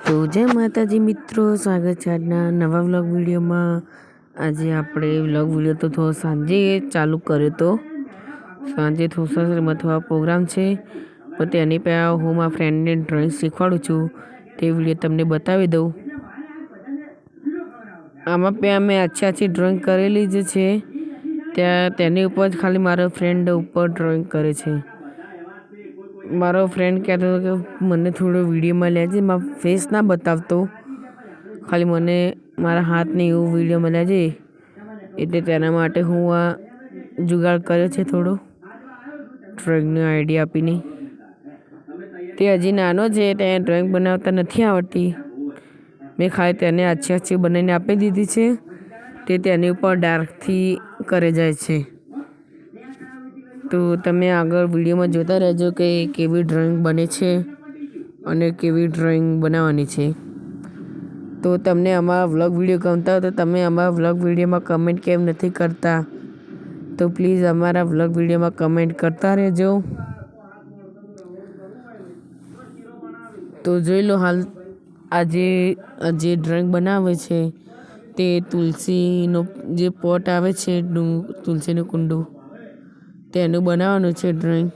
તો જય માતાજી મિત્રો, સ્વાગત છે આજના નવા વ્લોગ વિડીયોમાં। આજે આપણે વ્લોગ વિડીયો તો થોડો સાંજે ચાલુ કર્યો તો સાંજે થોડા થોડા પ્રોગ્રામ છે, પણ તેની પહેલાં હું મારા ફ્રેન્ડને ડ્રોઈંગ શીખવાડું છું, તે વિડીયો તમને બતાવી દઉં। આમાં પહેલાં મેં આછી ડ્રોઈંગ કરેલી જ છે, ત્યાં તેની ઉપર જ ખાલી મારો ફ્રેન્ડ ઉપર ડ્રોઈંગ કરે છે। મારો ફ્રેન્ડ કહેતો હતો કે મને થોડો વિડીયોમાં લેજે, મારો ફેસ ના બતાવતો, ખાલી મને મારા હાથને એવું વિડીયોમાં લેજે, એટલે તેના માટે હું આ જુગાડ કર્યો છે થોડો ડ્રોઈંગનો આઈડિયા આપીને। તે હજી નાનો છે, તેને ડ્રોઈંગ બનાવતા નથી આવડતી, મેં ખાલી તેને આછી બનાવીને આપી દીધી છે, તે તેની ઉપર ડાર્કથી કરે જાય છે। તો તમે આગળ વિડીયોમાં જોતા રહેજો કે કેવી ડ્રોઈંગ બને છે અને કેવી ડ્રોઈંગ બનાવવાની છે। તો તમને અમારા વ્લોગ વિડીયો ગમતા હોય તો તમે અમારા વ્લોગ વિડીયોમાં કમેન્ટ કેમ નથી કરતા, તો પ્લીઝ અમારા વ્લોગ વિડીયોમાં કમેન્ટ કરતા રહેજો। તો જોઈ લો, હાલ આજે જે ડ્રોઈંગ બનાવે છે તે તુલસીનો જે પોટ આવે છે, તુલસીનું કુંડું, તેનું બનાવવાનું છે ડ્રોઈંગ।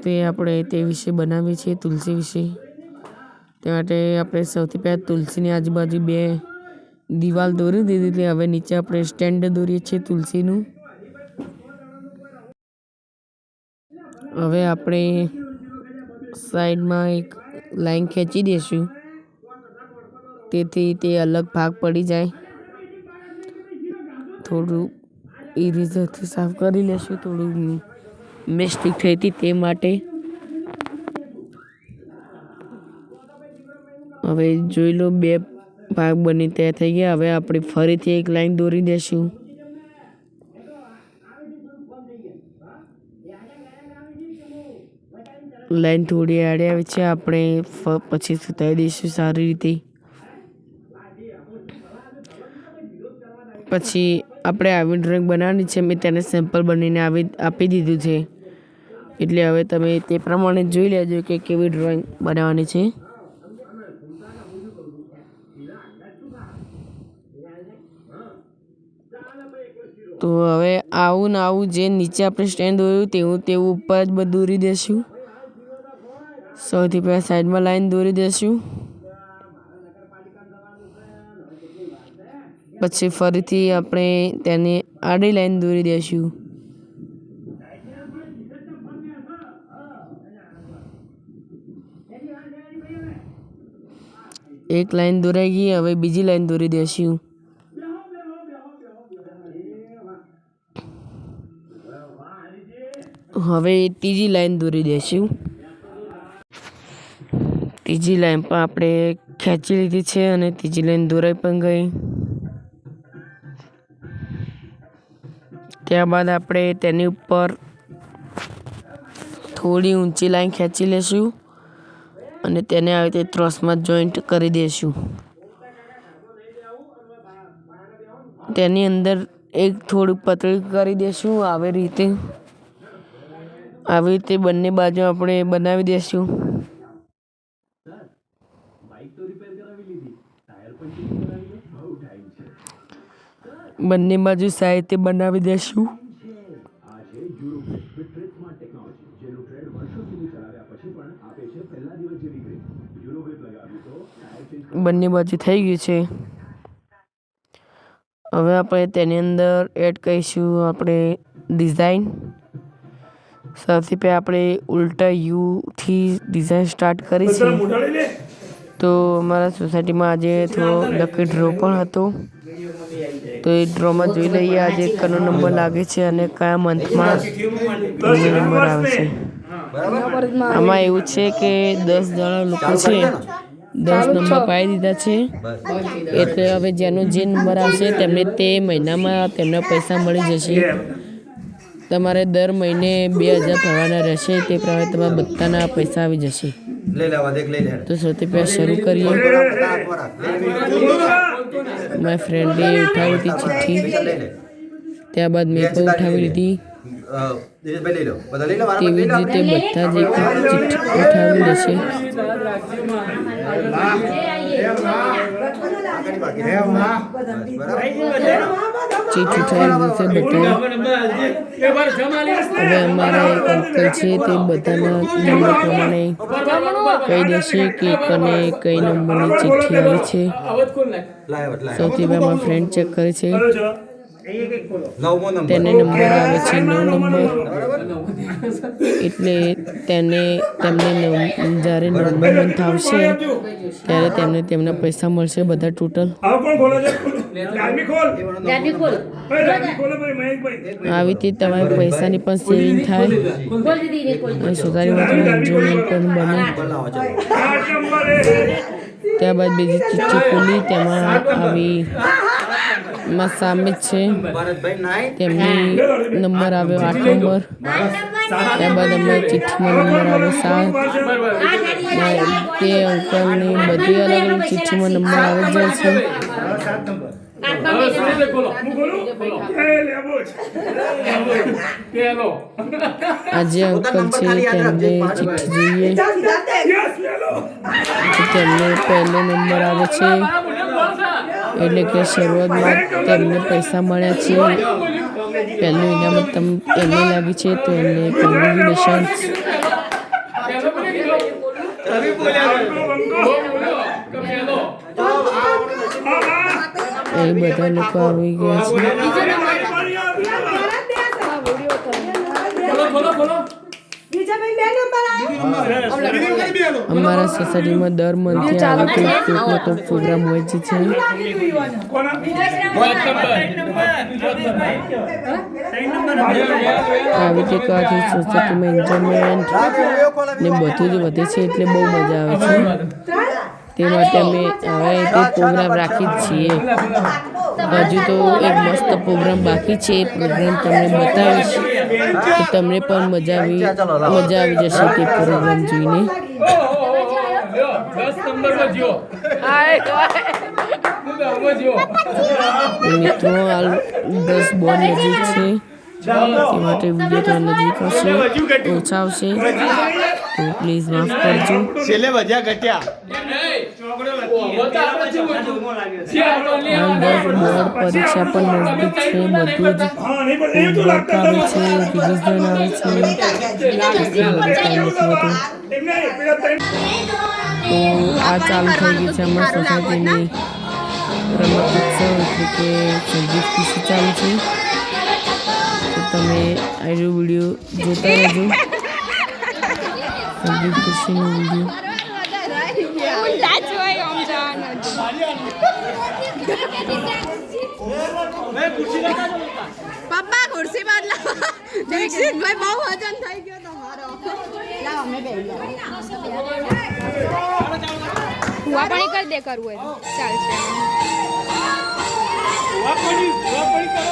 તે આપણે તે વિશે બનાવીએ છીએ, તુલસી વિશે। તે માટે આપણે સૌથી પહેલાં તુલસીની આજુબાજુ 2 દિવાલ દોરી દીધી હતી। હવે નીચે આપણે સ્ટેન્ડ દોરીએ છીએ તુલસીનું। હવે આપણે સાઈડમાં એક લાઈન ખેંચી દઈશું, તેથી તે અલગ ભાગ પડી જાય। થોડું ઇરેઝરથી સાફ કરી લેશું, થોડું મિસ્ટેક થઈ હતી તે માટે। હવે જોઈ લો, 2 ભાગ બની તૈયાર થઈ ગયા। હવે આપણે ફરીથી એક લાઈન દોરી દઈશું। લાઈન થોડી આડી આવી છે, આપણે પછી સુધારી દઈશું સારી રીતે। પછી આપણે આવી ડ્રોઈંગ બનાવવાની છે, મેં તેને સેમ્પલ બનીને આપી દીધું છે, એટલે હવે તમે તે પ્રમાણે જોઈ લેજો કે કેવી ડ્રોઈંગ બનાવવાની છે। તો હવે આવું ને આવું જે નીચે આપણે સ્ટેન્ડ દોર્યું તેવું ઉપર જ બધું દોરી દઈશું। સૌથી પહેલાં સાઈડમાં લાઈન દોરી દઈશું, પછી ફરીથી આપણે તેને આડી લાઈન દોરી દઈશું। એક લાઈન દોરાઈ ગઈ, હવે બીજી લાઈન દોરી દઈશું। હવે ત્રીજી લાઈન દોરી દઈશું। ત્રીજી લાઈન પણ આપણે ખેંચી લીધી છે અને ત્રીજી લાઈન દોરાઈ પણ ગઈ। ત્યારબાદ આપણે તેની ઉપર થોડી ઊંચી લાઈન ખેંચી લેશું અને તેને આવી રીતે ત્રોસમાં જોઈન્ટ કરી દઈશું। તેની અંદર એક થોડું પતળી કરી દઈશું, આવી રીતે બંને બાજુ આપણે બનાવી દઈશું। બંને બાજુ સાઈડથી બનાવી દઈશું। બંને બાજુ થઈ ગયું છે। હવે આપણે તેની અંદર એડ કરીશું આપણે ડિઝાઇન। સૌથી પહેલાં આપણે ઉલટા યુથી ડિઝાઇન સ્ટાર્ટ કરી છે। તો અમારા સોસાયટીમાં આજે થોડો લકી ડ્રો પણ હતો, તો એ ડ્રોમાં જોઈ લઈએ આજે કનો નંબર લાગે છે અને કયા મંથમાં નંબર આવે છે। આમાં એવું છે કે 10 જણા લોકો છે, 10 નંબર પાડી દીધા છે, એટલે હવે જેનો જે નંબર આવશે તેમને તે મહિનામાં તેમના પૈસા મળી જશે। તમારે દર મહિને 2000 ભરવાના રહેશે, તે પ્રમાણે તમારા બધાના પૈસા આવી જશે। તો સૌથી પહેલાં શરૂ કરીએ। મારા ફ્રેન્ડે ઉઠાવી હતી ચિઠ્ઠી, ત્યારબાદ મેં પણ ઉઠાવી લીધી। દિનેશભાઈ લઈ લો, બધા લઈ લો, તેવી જ રીતે બધા જ એક ચિઠ્ઠી ઉઠાવી લેશે. ચીઠ ઉઠાવી દીધી બધા. હવે અમારા એક અંકલ છે તે બધાના નંબર પ્રમાણે કહી દેશે કે કને કઈ નંબરની ચિઠ્ઠી આવી છે. સૌથી પહેલા મારા ફ્રેન્ડ ચેક કરે છે. તેને નંબર આવે છે 9 નંબર. એટલે તેમને જ્યારે 9 મંથ આવશે ત્યારે તેમને તેમના પૈસા મળશે બધા ટોટલ. આવી રીતે તમારી પૈસાની પણ સેવિંગ થાય અને સોસાયટીમાં એન્જોયમેન્ટ પણ બને. ત્યારબાદ બીજી ચિઠ્ઠી ખોલી તેમાં આવી સામે જ છે તેમની નંબર આવ્યો 8 નંબર. ત્યારબાદ અમારી ચિઠ્ઠીમાં નંબર આવ્યો 7. તે અંકલની બધી અલગ અલગ ચિઠ્ઠીમાં નંબર આવી જાય છે. આ જે અંકલ છે તેમને ચિઠ્ઠી જોઈએ. તેમને પહેલો નંબર આવે છે એટલે કે શરૂઆતમાં તેમને પૈસા મળ્યા છે. પહેલું ઇનામ એમને લાગી છે તો એમને કોંગ્રેચ્યુલેશન્સ. એ બધા લોકો આવી ગયા છે. અમારા સોસાયટીમાં દર મંથે આવી કોઈ પ્રોગ્રામ હોય છે. આવી રીતે કરવાથી સોસાયટીમાં એન્જોયમેન્ટ ને બધું જ વધે છે એટલે બહુ મજા આવે છે. તે માટે અમે હવે તે પ્રોગ્રામ રાખી જ છીએ. હજુ તો એક મસ્ત પ્રોગ્રામ બાકી છે. એ પ્રોગ્રામ તમને બતાવીશ તો તમને પણ મજા આવી જશે તે પ્રોગ્રામ જોઈને. મિત્રો હાલ 10 બોર્ડ નજીક છે તે માટે વિડીયો તો નજીક હશે ઓછા આવશે તો પ્લીઝ માફ કરજો. પરીક્ષા પણ નજદીક છે. બધું જ હોમવર્ક આવે છે, રિવિઝન આવે છે. તો આ ચાલુ થઈ ગઈ છે અમારી સોસાયટીની રમત ઉત્સવ એટલે કે સંગીત ખુશી ચાલુ છે. તો તમે આ વિડીયો જોતા રહેજો. સંગીત ખુશીનો વિડીયો પપ્પા ખુરશી બદલા. દીક્ષિતભાઈ બહુ વજન થઈ ગયો તમારો. લાવ અમે બે હુવા પાણી કરી દે કરવું હોય ચાલશે. હુવા પાણી કરો.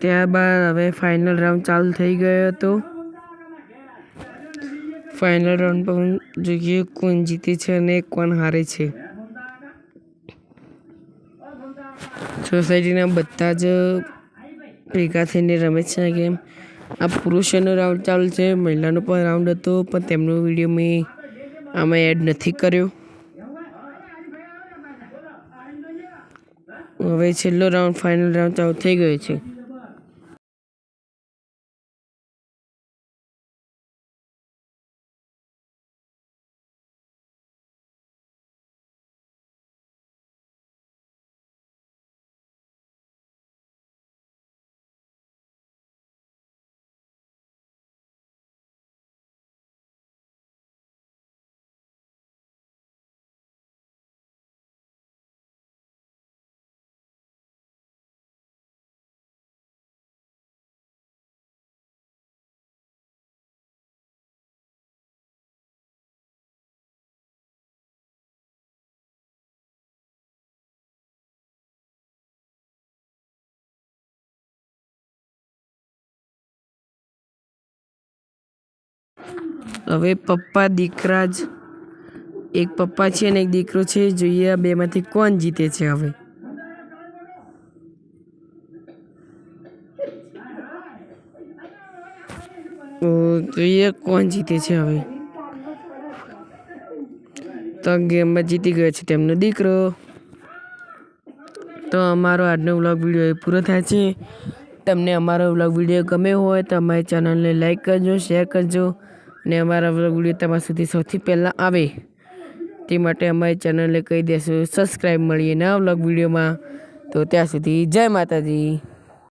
ત્યારબાદ હવે ફાઇનલ રાઉન્ડ ચાલુ થઈ ગયો હતો. ફાઇનલ રાઉન્ડ પણ જોઈએ કોણ જીતે છે અને કોણ હારે છે. સોસાયટીના બધા જ ભેગા થઈને રમે છે ગેમ. આ પુરુષોનો રાઉન્ડ ચાલુ છે, મહિલાનો પણ રાઉન્ડ હતો, પણ તેમનો વિડીયો મેં આમાં એડ નથી કર્યો. હવે છેલ્લો રાઉન્ડ ફાઇનલ રાઉન્ડ ચાલુ થઈ ગયો છે. હવે પપ્પા દીકરા જ એક પપ્પા છે અને એક દીકરો છે. જોઈએ આ બેમાંથી કોણ જીતે છે. હવે જોઈએ કોણ જીતે છે. હવે તો ગેમમાં જીતી ગયો છે તેમનો દીકરો. તો અમારો આજનો વ્લોગ વિડીયો પૂરો થાય છે. તમને અમારો વ્લોગ વિડીયો ગમ્યો હોય તો અમારી ચેનલને લાઈક કરજો, શેર કરજો અને અમારા વ્લોગ વિડીયો તમારા સુધી સૌથી પહેલાં આવે તે માટે અમારી ચેનલને કહી દેશો સબસ્ક્રાઈબ. મળીએ નવા વ્લોગ વિડીયોમાં. તો ત્યાં સુધી જય માતાજી.